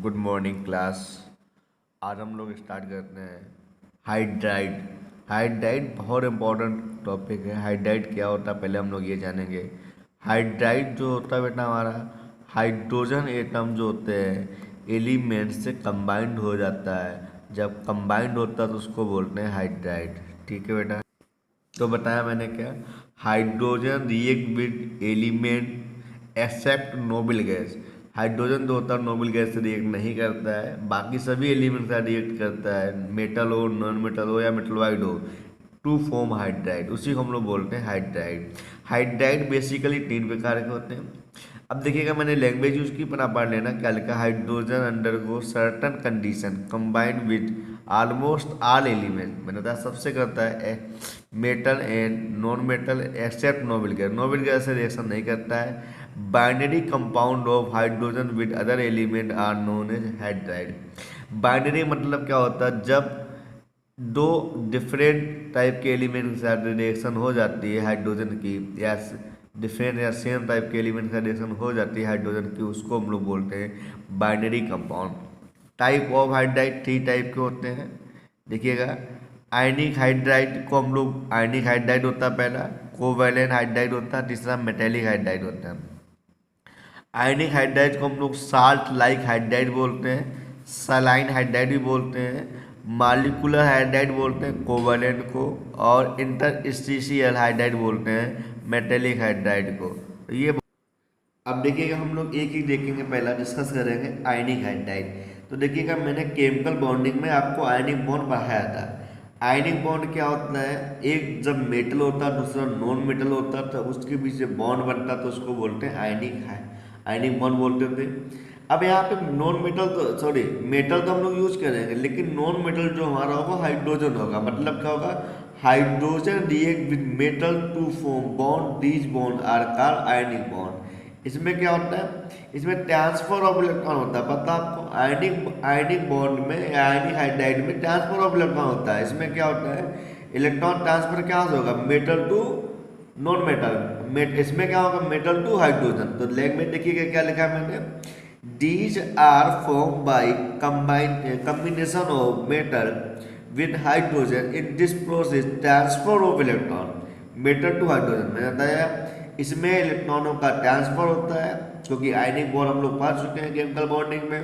Good morning class. आज हम लोग स्टार्ट करते हैं हाइड्राइड। हाइड्राइड बहुत इंपॉर्टेंट टॉपिक है। हाइड्राइड क्या होता है पहले हम लोग ये जानेंगे। हाइड्राइड जो होता है बेटा हमारा हाइड्रोजन एटम जो होते हैं एलिमेंट से कंबाइंड हो जाता है। जब कंबाइंड होता है तो उसको बोलते हैं हाइड्राइड। ठीक है बेटा। तो बताया मैंने क्या, hydrogen react with element except noble gas. Hydrogen जो होता है नोबल गैस से रिएक्ट नहीं करता है, बाकी सभी एलिमेंट से रिएक्ट करता है, मेटल हो नॉन मेटल हो या मेटलवाइड हो, टू फॉर्म हाइड्राइड। उसी को हम लोग बोलते हैं हाइड्राइड। हाइड्राइड बेसिकली तीन प्रकार के होते हैं। अब देखिएगा मैंने लैंग्वेज यूज की पर आप पढ़ लेना क्या लिखा। Hydrogen undergo certain condition combined with almost all element. मैंने बताया सबसे करता है metal and non metal except noble gas. Noble gas से रिएक्शन नहीं करता है। Binary compound of hydrogen with other element are known as hydride. Binary मतलब क्या होता है, जब दो डिफरेंट टाइप के एलिमेंट के साथ रिएक्शन हो जाती है हाइड्रोजन की, या डिफरेंट या सेम टाइप के एलिमेंट का रिएक्शन हो जाती है हाइड्रोजन की, उसको हम लोग बोलते हैं binary compound. Type of hydride three type के होते हैं। देखिएगा आयनिक हाइड्राइड को हम लोग, आयनिक हाइड्राइड होता है पहला, कोवैलेंट हाइड्राइड होता है, तीसरा मेटेलिक हाइड्राइड होता है। आयनिक हाइड्राइड को हम लोग साल्ट लाइक हाइड्राइड बोलते हैं, सलाइन हाइड्राइड भी बोलते हैं, मालिकुलर हाइड्राइड बोलते हैं कोवैलेंट को, और इंटरस्टिशियल हाइड्राइड बोलते हैं मेटेलिक हाइड्राइड को। तो ये अब देखिएगा हम लोग एक ही देखेंगे, पहला डिस्कस करेंगे आयनिक हाइड्राइड। तो देखिएगा मैंने केमिकल बॉन्डिंग में आपको आयनिक बॉन्ड पढ़ाया था। आयनिक बॉन्ड क्या होता है, एक जब मेटल होता है दूसरा नॉन मेटल होता है तो उसके बीच से बॉन्ड बनता है तो उसको बोलते हैं आयनिक बॉन्ड बोलते थे। अब यहाँ पे नॉन मेटल तो सॉरी मेटल तो हम लोग यूज करेंगे, लेकिन नॉन मेटल जो हमारा होगा हाइड्रोजन होगा। मतलब क्या होगा, hydrogen react with metal to form bond, these bond are called ionic bond. इसमें क्या होता है, इसमें ट्रांसफर ऑफ इलेक्ट्रॉन होता है। पता आपको आयनिक आयनिक बॉन्ड में या आयनिक हाइड्राइड में ट्रांसफर ऑफ इलेक्ट्रॉन होता है। इसमें क्या होता है, इलेक्ट्रॉन ट्रांसफर क्या होगा, मेटल टू नॉन मेटल। इसमें क्या होगा, मेटल टू हाइड्रोजन। तो लेग में देखिएगा क्या लिखा है मैंने, these are formed by combination of metal with hydrogen in this process transfer of electron metal to hydrogen। मैंने बताया इसमें इलेक्ट्रॉनों का ट्रांसफर होता है, क्योंकि आयनिक बॉन्ड हम लोग पढ़ चुके हैं केमिकल बॉन्डिंग में।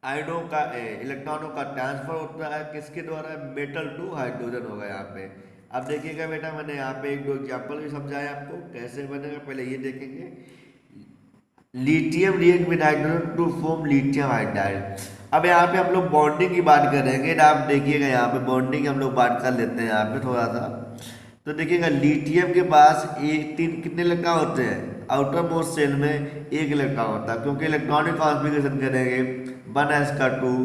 आयनों का इलेक्ट्रॉनों का ट्रांसफर होता है किसके द्वारा, मेटल टू हाइड्रोजन होगा यहाँ पे। अब देखिएगा बेटा मैंने यहाँ पे एक दो एग्जाम्पल भी समझाया आपको कैसे बनेगा, पहले ये देखेंगे। Lithium react with hydrogen to form lithium hydride. अब यहाँ पे हम लोग बॉन्डिंग की बात करेंगे ना, आप देखिएगा यहाँ पे बॉन्डिंग हम लोग बात कर लेते हैं यहाँ पे थोड़ा सा। तो देखिएगा लिथियम के पास एक तीन कितने इलेक्ट्रॉन होते हैं, आउटर मोस्ट शेल में एक इलेक्ट्रॉन होता है, क्योंकि इलेक्ट्रॉनिक कॉन्फ़िगरेशन करेंगे 1s का 2,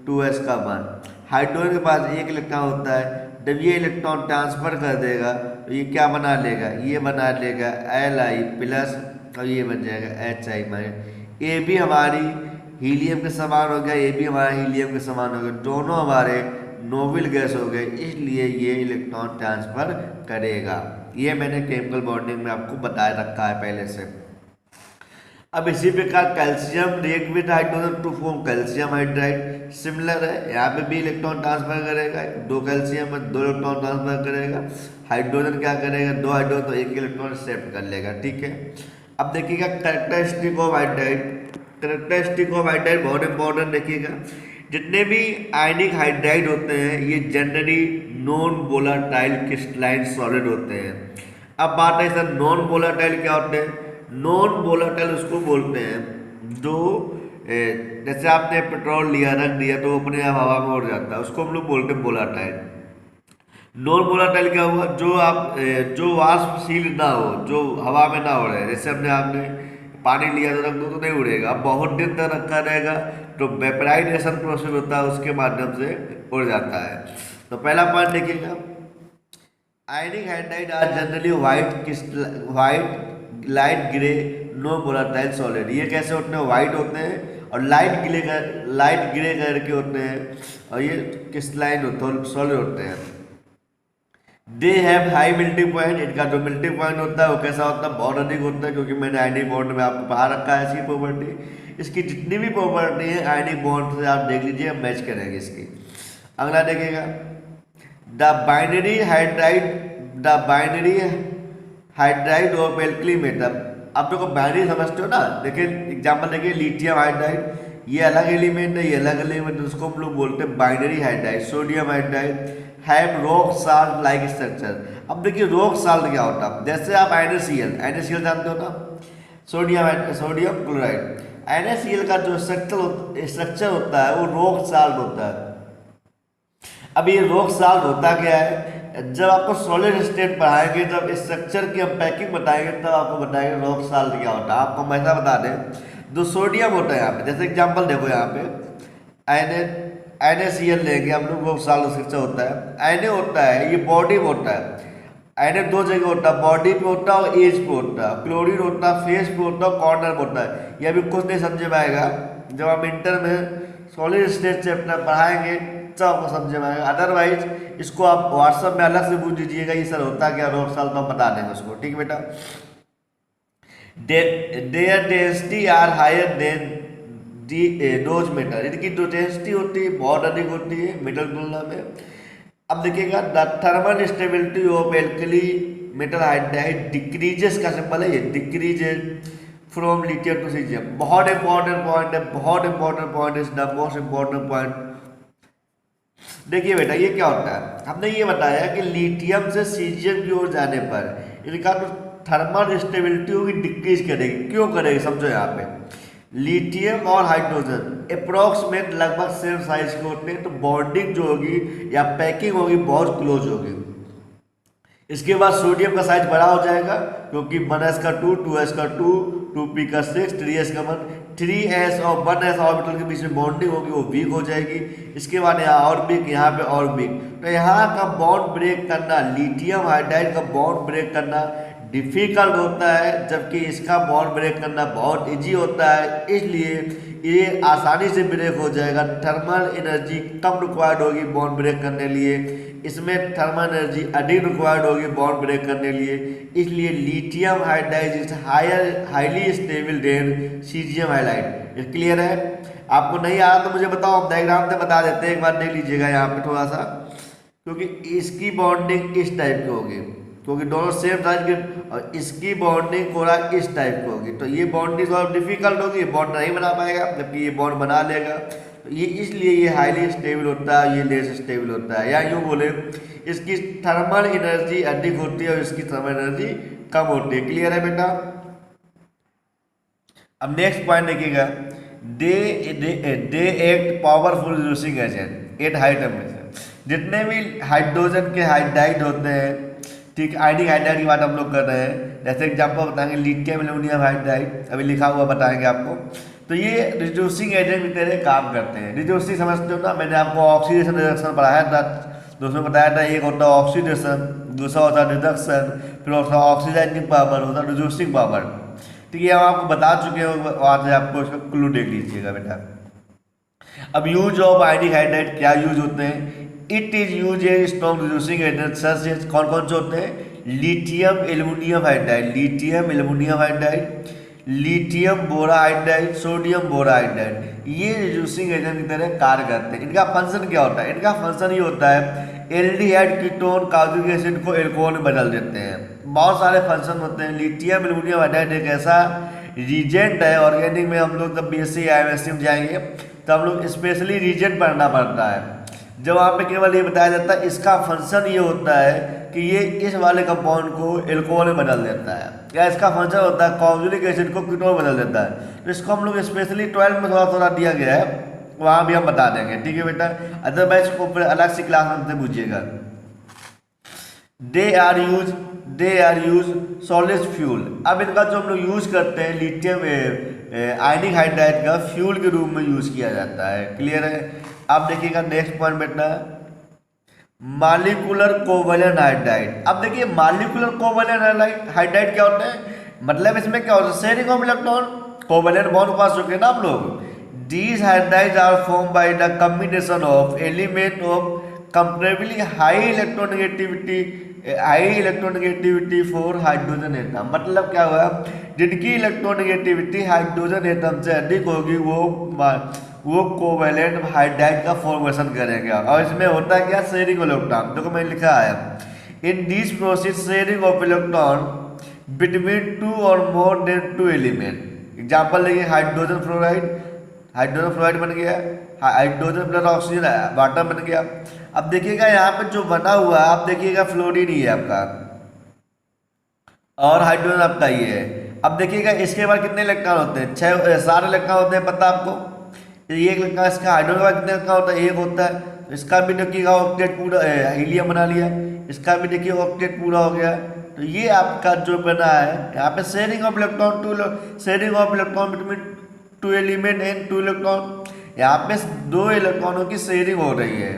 2s का 1। हाइड्रोजन के पास एक इलेक्ट्रॉन होता है। जब ये इलेक्ट्रॉन ट्रांसफर कर देगा तो ये क्या बना लेगा, ये बना लेगा Li प्लस, और ये बन जाएगा Hi माइनस। ये भी हमारी हीलियम के समान हो गया, ये भी हमारा हीलियम के समान हो गया, दोनों हमारे नोबल गैस हो गए, इसलिए ये इलेक्ट्रॉन ट्रांसफर करेगा। ये मैंने केमिकल बॉन्डिंग में आपको बता रखा है पहले से। अब इसी प्रकार calcium react with hydrogen to form calcium hydride. Similar है, यहाँ पे भी इलेक्ट्रॉन ट्रांसफर करेगा, दो कैल्शियम में दो इलेक्ट्रॉन ट्रांसफर करेगा। हाइड्रोजन क्या करेगा, दो हाइड्रोजन तो एक इलेक्ट्रॉन एक्सेप्ट कर लेगा। ठीक है। अब देखिएगा characteristic of hydride. Characteristic of hydride बहुत इंपॉर्टेंट। देखिएगा जितने भी आयनिक हाइड्राइड होते हैं ये generally non volatile crystalline solid होते हैं। अब बात है सर नॉन वोलाटाइल क्या होते हैं, नॉन वोलाटाइल उसको बोलते हैं जो जैसे आपने पेट्रोल लिया रख दिया तो अपने आप हवा में उड़ जाता है, उसको हम लोग बोलते हैं वोलाटाइल। नॉन वोलाटाइल क्या हुआ, जो आप जो वाष्पशील ना हो, जो हवा में ना उड़े। जैसे हमने आपने पानी लिया तो रख दो तो नहीं उड़ेगा, अब बहुत दिन तक रखा रहेगा तो वेपराइजेशन प्रोसेस होता है उसके माध्यम से उड़ जाता है। तो पहला पॉइंट देखिएगा, ionic hydride are generally white light grey no volatile solid. ये कैसे होते हैं, व्हाइट होते हैं और लाइट ग्रे कलर के होते हैं, और ये क्रिस्टलाइन सॉलिड होते हैं। They have high melting point. इनका जो मेल्टिंग पॉइंट होता है वो कैसा होता है, बहुत अधिक होता है, क्योंकि मैंने आयनिक बॉन्ड में आपको पढ़ा रखा है इसकी प्रॉपर्टी। इसकी जितनी भी प्रॉपर्टी है आयनिक बॉन्ड से आप देख लीजिए, मैच करेंगे इसकी। अगला देखिएगा, the binary hydride of alkali metal. आप देखो बाइनरी समझते हो ना, देखिए एग्जांपल देखिए, लिथियम हाइड्राइड, ये अलग एलिमेंट है, ये अलग एलिमेंट है, उसको हम लोग बोलते हैं binary hydride. Sodium hydride have rock salt like structure. अब देखिए रॉक साल्ट क्या होता है, जैसे आप NaCl जानते हो ना, सोडियम क्लोराइड, NaCl का जो स्ट्रक्चर होता है वो रॉक साल्ट होता है। अब ये रॉक साल्ट होता क्या है, जब आपको सॉलिड स्टेट पढ़ाएंगे, जब इस स्ट्रक्चर की हम पैकिंग बताएंगे, तब आपको बताएंगे रॉक साल्ट क्या होता है। आपको हम ऐसा बता दें, जो सोडियम होता है यहाँ पे, जैसे एग्जांपल देखो यहाँ पे NaCl लेंगे हम लोग, रॉक साल्ट स्ट्रक्चर होता है। Na होता है, ये बॉडी में होता है, Na दो जगह होता है, बॉडी पे होता है और एज पे होता है। क्लोरीन होता है फेस पे होता है, कॉर्नर पे होता है। ये अभी कुछ नहीं समझ में आएगा, जब हम इंटर में सॉलिड स्टेट चैप्टर पढ़ाएंगे तब आपको समझ में आएगा। अदरवाइज इसको आप व्हाट्सएप में अलग से पूछ दीजिएगा, ये सर होता क्या रॉक साल्ट, तो हम बता देंगे उसको, ठीक है बेटा। Their density are higher than those metal, इनकी जो डेंसिटी होती है बहुत अधिक होती है मेटल तुलना में। अब देखिएगा, the thermal stability of alkali metal hydride decreases का सिंबल है ये, decreases from lithium to caesium. बहुत इंपॉर्टेंट पॉइंट है, बहुत important point is the most important point. देखिए बेटा, ये क्या होता है, हमने ये बताया कि लिथियम से सीजियम की ओर जाने पर इनका जो थर्मल स्टेबिलिटी होगी डिक्रीज करेगी। क्यों करेगी, समझो यहाँ पे, लिथियम और हाइड्रोजन अप्रोक्सीमेट लगभग सेम साइज के होते हैं, तो बॉन्डिंग जो होगी या पैकिंग होगी बहुत क्लोज होगी। इसके बाद सोडियम का साइज बड़ा हो जाएगा, क्योंकि 1s का 2, 2s का 2, 2p का 6, 3s का 1, 3s और 1s ऑर्बिटल के बीच में बॉन्डिंग होगी, वो वीक हो जाएगी। इसके बाद यहाँ और वीक, यहाँ पे और वीक, तो यहाँ का बॉन्ड ब्रेक करना, लिथियम हाइड्राइड का बॉन्ड ब्रेक करना डिफिकल्ट होता है, जबकि इसका बॉन्ड ब्रेक करना बहुत इजी होता है। इसलिए ये आसानी से ब्रेक हो जाएगा। थर्मल एनर्जी कम रिक्वायर्ड होगी बॉन्ड ब्रेक करने लिए, इसमें थर्मल एनर्जी अधिक रिक्वायर्ड होगी बॉन्ड ब्रेक करने लिए। इसलिए lithium hydride is highly stable then caesium hydride. Clear है? आपको नहीं आ रहा तो मुझे बताओ, हम डायग्राम से बता देते हैं, एक बार देख लीजिएगा यहाँ पे थोड़ा सा, क्योंकि इसकी बॉन्डिंग इस टाइप की होगी, क्योंकि दोनों सेम साइज के, और इसकी बॉन्डिंग पूरा इस टाइप की होगी, तो ये बॉन्डिंग थोड़ा डिफिकल्ट होगी, बॉन्ड नहीं बना पाएगा, जबकि ये बॉन्ड बना लेगा। तो ये इसलिए ये हाईली स्टेबल होता है, ये लेस स्टेबल होता है। या यूँ बोले, इसकी थर्मल एनर्जी अधिक होती है और इसकी थर्मल एनर्जी कम होती है। क्लियर है बेटा? अब नेक्स्ट पॉइंट देखिएगा, they act powerful reducing agent at high temperature. जितने भी हाइड्रोजन के हाइड्राइड होते हैं, ठीक, आयनिक हाइड्राइड की बात हम लोग कर रहे हैं, जैसे एग्जांपल बताएंगे लिथियम एल्यूमिनियम हाइड्राइड, अभी लिखा हुआ बताएंगे आपको। तो ये रिड्यूसिंग एजेंट की तरह काम करते हैं। रिड्यूसिंग समझते हो ना, मैंने आपको ऑक्सीडेशन रिडक्शन पढ़ाया था, दोस्तों बताया था, एक होता है ऑक्सीडेशन, दूसरा होता है रिडक्शन, फिर होता है ऑक्सीडाइजिंग पावर, होता है रिड्यूसिंग पावर। ठीक है, हम आपको बता चुके हैं, वहाँ से आपको उसका क्लू देख लीजिएगा बेटा। अब यूज ऑफ आयनिक हाइड्राइड क्या यूज होते हैं? It is use a strong reducing agent such, कौन कौन से होते हैं? Lithium aluminium hydride, lithium aluminium hydride, lithium boro hydride, sodium boro hydride, ये रिड्यूसिंग एजेंट की तरह कार्य करते हैं। इनका फंक्शन क्या होता है? इनका फंक्शन ये होता है, एल्डिहाइड कीटोन कार्बोनिक एसिड को एल्कोहल में बदल देते हैं। बहुत सारे फंक्शन होते हैं। लिथियम एल्यूमिनियम हाइड्राइड एक ऐसा रिजेंट है, ऑर्गेनिक में हम लोग जब BSc या MSc में जाएंगे तो हम लोग स्पेशली रिजेंट पढ़ना पड़ता है। जब वहाँ पे केवल ये बताया जाता है, इसका फंक्शन ये होता है कि ये इस वाले कंपाउंड को एल्कोहल में बदल देता है, या इसका फंक्शन होता है कार्बोनिक एसिड को कीटोन में बदल देता है। तो इसको हम लोग स्पेशली 12 में थोड़ा थोड़ा दिया गया है, वहाँ भी हम बता देंगे। ठीक है बेटा? अदरवाइज को अलग से क्लास में पूछिएगा। They are use solid fuel. अब इनका जो हम लोग यूज करते हैं, लिथियम आयनिक हाइड्राइड का फ्यूल के रूप में यूज किया जाता है। क्लियर है? अब देखिएगा नेक्स्ट पॉइंट बेटा, मॉलिक्यूलर कोवैलेंट हाइड्राइड। अब देखिए मॉलिक्यूलर कोवैलेंट हाइड्राइड क्या होते हैं? मतलब इसमें क्या होता है? Sharing of electron, covalent bond पास चुके ना हम लोग। These hydrides are formed by the combination of element of comparably high electronegativity high electronegativity for hydrogen atom, मतलब क्या हुआ, जिनकी इलेक्ट्रोनेगेटिविटी हाइड्रोजन एटम से अधिक होगी वो कोवेलेंट हाइड्राइड का फॉर्मेशन करेंगे। और इसमें होता है क्या, शेयरिंग इलेक्ट्रॉन, देखो मैंने लिखा है in this process sharing of electron between two और more than two element. Example देखिए, हाइड्रोजन फ्लोराइड बन गया, हाइड्रोजन प्लस ऑक्सीजन वाटर बन गया। अब देखिएगा यहाँ पे जो बना हुआ है, आप देखिएगा फ्लोरीन ही है आपका और हाइड्रोजन आपका ये है। अब देखिएगा इसके बाद कितने इलेक्ट्रॉन होते हैं, 7 इलेक्ट्रॉन होते हैं, पता आपको। ये एक इलेक्ट्रॉन, इसका हाइड्रोजन के बाद कितने इलेक्ट्रॉन होता है, 1 होता है। इसका भी देखिएगा ऑक्टेट पूरा, हीलियम बना लिया, इसका भी देखिए ऑक्टेट पूरा हो गया। तो ये आपका जो बना है यहाँ पे sharing of electron between 2 element and 2 electron, यहाँ पे 2 इलेक्ट्रॉनों की शेयरिंग हो रही है।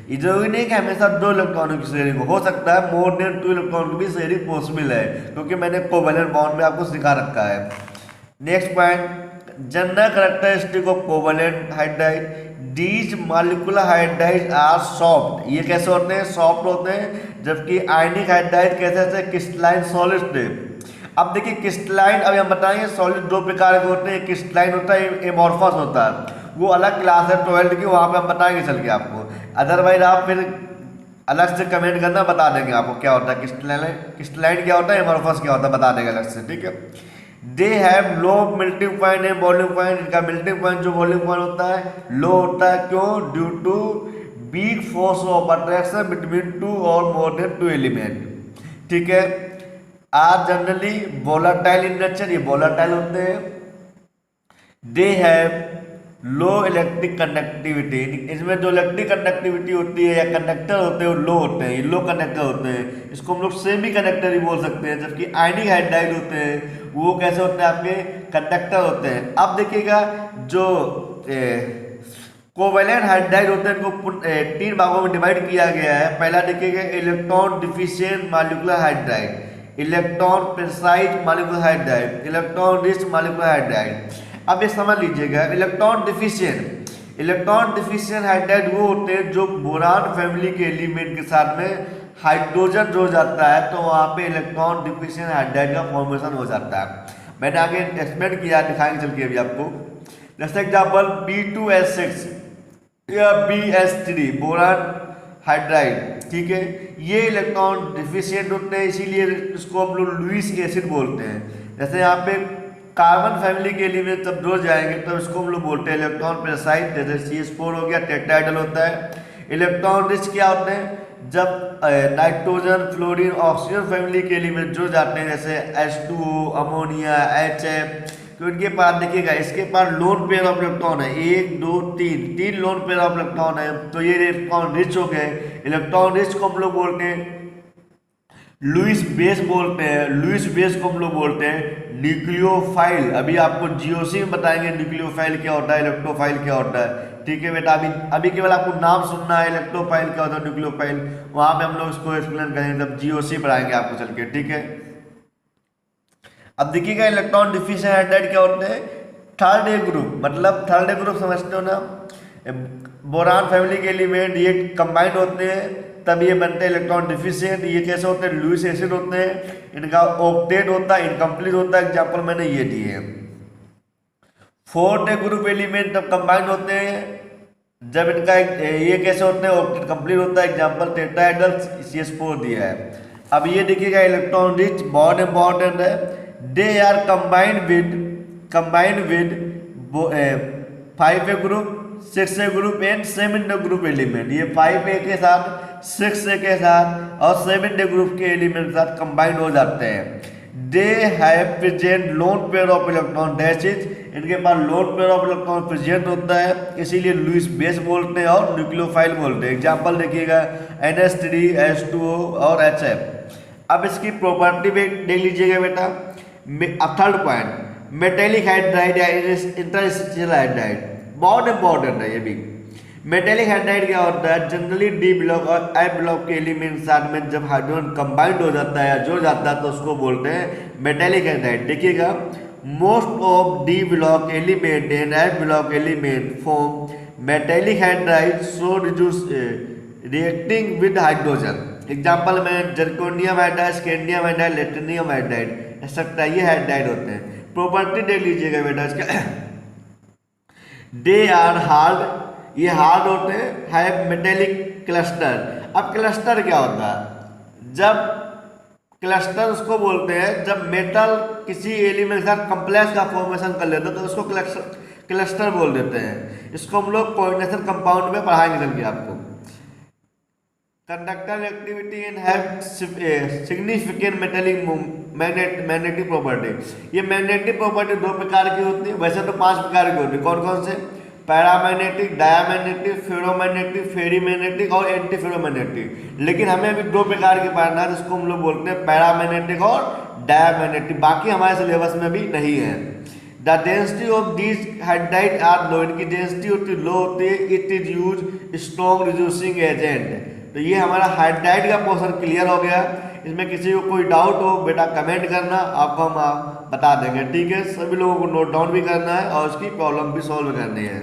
ये जरूरी नहीं कि हमेशा 2 इलेक्ट्रॉनों की शेयरिंग हो सकता है मोर देन 2 इलेक्ट्रॉन की भी शेयरिंग पॉसिबल है, क्योंकि मैंने कोवेलेंट बॉन्ड में आपको सिखा रखा है। Next point, general characteristic of covalent hydride, these molecular hydride are soft, ये कैसे होते हैं, सॉफ्ट होते हैं, जबकि आयनिक हाइड्राइड कैसे होते हैं, क्रिस्टलाइन सॉलिड। अब देखिए क्रिस्टलाइन, अब हम बताएंगे सॉलिड 2 प्रकार के होते हैं, क्रिस्टलाइन होता है, एमॉर्फस होता है, वो अलग क्लास है 12th की, वहाँ पे हम बताएंगे चल के आपको। अदरवाइज आप फिर अलग से कमेंट करना, बता देंगे आपको क्या होता है क्रिस्टलाइन क्या होता है, एमॉर्फस क्या होता है, बता देंगे अलग से, ठीक है। They have low melting point and boiling point, इनका मेल्टिंग पॉइंट जो बॉइलिंग पॉइंट होता है लो होता है, क्यों, due to weak force of attraction between 2 और मोर देन 2 एलिमेंट, ठीक है। Are generally volatile in nature, ये वोलाटाइल होते हैं। They have low electric conductivity, इसमें जो इलेक्ट्रिक कंडक्टिविटी होती है या कंडक्टर होते हैं वो लो होते हैं, ये लो कंडक्टर होते हैं, इसको हम लोग सेमी कंडक्टर ही बोल सकते हैं। जबकि आयनिक हाइड्राइड होते हैं वो कैसे होते हैं, आपके कंडक्टर होते हैं। अब देखिएगा जो कोवेलेंट हाइड्राइड होते हैं इनको 3 भागों में डिवाइड किया गया है। पहला देखिएगा electron deficient molecular hydride, electron precise molecular hydride, electron rich molecular hydride. अब ये समझ लीजिएगा, इलेक्ट्रॉन डिफिशिएंट हाइड्राइड वो होते हैं जो बोरान फैमिली के एलिमेंट के साथ में हाइड्रोजन जो जाता है तो वहाँ पे इलेक्ट्रॉन डिफिशिएंट हाइड्राइड का फॉर्मेशन हो जाता है। मैंने आगे एक्सप्लेन किया, दिखाएंगे चल के अभी आपको। जैसे एग्जाम्पल B2S6 या BS3 बोरान हाइड्राइड, ठीक है, ये इलेक्ट्रॉन डिफिशिएंट होते हैं, इसीलिए इसको हम लोग लुईस एसिड बोलते हैं। जैसे यहाँ पे कार्बन फैमिली के लिए जब जुड़ जाएंगे तो इसको हम लोग बोलते हैं इलेक्ट्रॉन प्रेसाइड, जैसे CH4 हो गया, टेट्राहेड्रल होता है। इलेक्ट्रॉन रिच क्या होते हैं, जब नाइट्रोजन फ्लोरीन ऑक्सीजन फैमिली के एलिमेंट जुड़ जाते हैं, जैसे H2O, अमोनिया, HF, तो इनके पास देखिएगा, इसके पास लोन पेयर ऑफ इलेक्ट्रॉन है, 1 2 3 लोन पेयर ऑफ इलेक्ट्रॉन है, तो ये इलेक्ट्रॉन रिच हो गए। इलेक्ट्रॉन रिच को हम लोग बोलते हैं लुईस बेस बोलते हैं, लुईस बेस को हम लोग बोलते हैं न्यूक्लियोफाइल। अभी आपको जीओसी में बताएंगे न्यूक्लियोफाइल क्या होता है, इलेक्ट्रोफाइल क्या होता है, ठीक है बेटा। अभी केवल आपको नाम सुनना है, इलेक्ट्रोफाइल क्या होता है, न्यूक्लियोफाइल, वहां पे हम लोग इसको एक्सप्लेन करेंगे जब जीओसी पढ़ाएंगे आपको चल के, ठीक है। अब देखिएगा इलेक्ट्रॉन डिफिशिएंट हाइड्राइड क्या होते हैं, थर्ड ए ग्रुप, मतलब थर्ड ए ग्रुप समझते हो ना, बोरान फैमिली के एलिमेंट ये कंबाइंड होते हैं तब ये बनते हैं इलेक्ट्रॉन डिफिशिएंट। ये कैसे होते हैं, लुईस एसिड होते हैं, इनका ऑक्टेट होता है, इनकम्प्लीट होता है, एग्जांपल मैंने ये दिए हैं। फोर्थ ग्रुप एलिमेंट तब कंबाइंड होते हैं जब इनका ये कैसे होते हैं, ऑक्टेट कंप्लीट होता है, एग्जांपल टेट्राहेड्रल CH4 दिया है। अब ये देखिएगा इलेक्ट्रॉन रिच बहुत इंपॉर्टेंट है, they are combined with 5 group 6 group and 7 group element. ये 5A के साथ 6A के साथ और 7 ग्रुप के एलिमेंट के साथ कंबाइंड हो जाते हैं। They have present lone pair of electron dash is, इनके पास lone pair of electron present होता है, इसीलिए लुईस बेस बोलते हैं और न्यूक्लियोफाइल बोलते हैं। एग्जाम्पल देखिएगा NH3 H2O और HF। अब इसकी प्रॉपर्टी भी देख लीजिएगा बेटा। अब थर्ड पॉइंट, मेटेलिक हाइड्राइड या इंटरस्टिशियल हाइड्राइड, बहुत इंपॉर्टेंट है ये भी। मेटेलिक हाइड्राइड क्या होता है, जनरली D ब्लॉक और F ब्लॉक के एलिमेंट साथ में जब हाइड्रोजन कंबाइंड हो जाता है या जुड़ जाता है तो उसको बोलते हैं मेटेलिक हाइड्राइड। देखिएगा, most of D block element and F block element form metallic hydride so reduce reacting with hydrogen. Example में zirconium hydride, scandium hydride, lanthanum hydride, etcetera, ये हाइड्राइड होते हैं। प्रॉपर्टी देख लीजिएगा बेटा इसका, दे आर हार्ड, ये हार्ड होते हैं, हैव मेटेलिक क्लस्टर। अब क्लस्टर क्या होता है? जब क्लस्टर उसको बोलते हैं जब मेटल किसी एलिमेंट के साथ कॉम्प्लेक्स का फॉर्मेशन कर लेते हैं तो उसको क्लस्टर बोल देते हैं। इसको हम लोग कोऑर्डिनेशन कंपाउंड में पढ़ाएंगे जल्दी आपको। Conductor activity and have significant metallic magnetic property. ये मैग्नेटिक प्रॉपर्टी दो प्रकार की होती है, वैसे तो 5 प्रकार की होती है। कौन कौन से? पैरामैग्नेटिक, डायामैग्नेटिक, फेरोमैग्नेटिक, फेरीमैग्नेटिक और एंटी फेरोमैग्नेटिक। लेकिन हमें अभी 2 प्रकार की पढ़ना है जिसको हम लोग बोलते हैं पैरामैग्नेटिक और डायामैग्नेटिक। बाकी हमारे सिलेबस में भी नहीं है। The density of these hydride are low, इनकी डेंसिटी होती लो होती है। It is use strong reducing agent. तो ये हमारा हाइड्राइड का पोर्शन क्लियर हो गया। इसमें किसी को कोई डाउट हो बेटा कमेंट करना, आपको हम बता देंगे। ठीक है, सभी लोगों को नोट डाउन भी करना है और उसकी प्रॉब्लम भी सॉल्व करनी है।